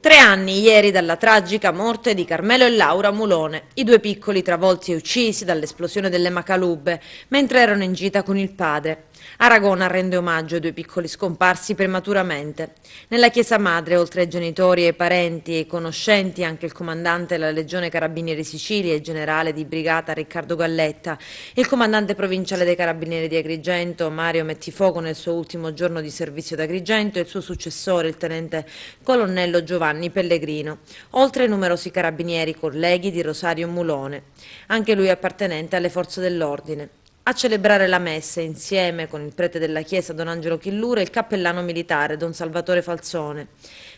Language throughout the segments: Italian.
3 anni ieri dalla tragica morte di Carmelo e Laura Mulone, i due piccoli travolti e uccisi dall'esplosione delle Macalubbe mentre erano in gita con il padre. Aragona rende omaggio ai due piccoli scomparsi prematuramente. Nella chiesa madre, oltre ai genitori e ai parenti e ai conoscenti, anche il comandante della Legione Carabinieri Sicilia e il generale di brigata Riccardo Galletta, il comandante provinciale dei Carabinieri di Agrigento Mario Mettifoco nel suo ultimo giorno di servizio ad Agrigento e il suo successore, il tenente colonnello Giovanni Pellegrino, oltre ai numerosi carabinieri colleghi di Rosario Mulone, anche lui appartenente alle forze dell'ordine. A celebrare la messa, insieme con il prete della chiesa Don Angelo Chillura e il cappellano militare Don Salvatore Falzone.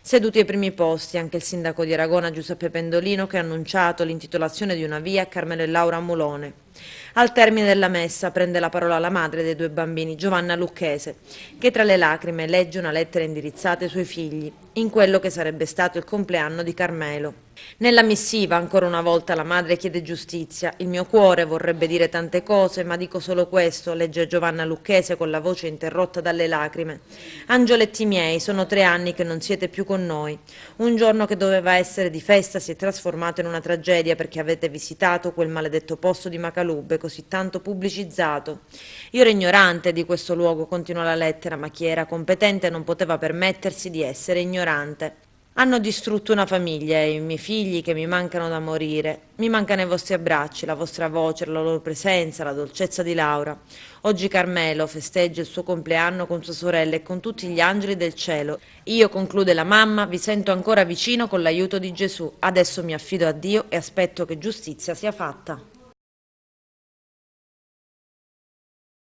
Seduti ai primi posti anche il sindaco di Aragona Giuseppe Pendolino, che ha annunciato l'intitolazione di una via a Carmelo e Laura Mulone. Al termine della messa prende la parola la madre dei due bambini, Giovanna Lucchese, che tra le lacrime legge una lettera indirizzata ai suoi figli, in quello che sarebbe stato il compleanno di Carmelo. Nella missiva, ancora una volta, la madre chiede giustizia. Il mio cuore vorrebbe dire tante cose, ma dico solo questo, legge Giovanna Lucchese con la voce interrotta dalle lacrime. Angioletti miei, sono 3 anni che non siete più con noi. Un giorno che doveva essere di festa si è trasformato in una tragedia perché avete visitato quel maledetto posto di Macalubbe, così tanto pubblicizzato. Io ero ignorante di questo luogo, continua la lettera, ma chi era competente non poteva permettersi di essere ignorante. Hanno distrutto una famiglia e i miei figli che mi mancano da morire. Mi mancano i vostri abbracci, la vostra voce, la loro presenza, la dolcezza di Laura. Oggi Carmelo festeggia il suo compleanno con sua sorella e con tutti gli angeli del cielo. Io, conclude la mamma, vi sento ancora vicino con l'aiuto di Gesù. Adesso mi affido a Dio e aspetto che giustizia sia fatta.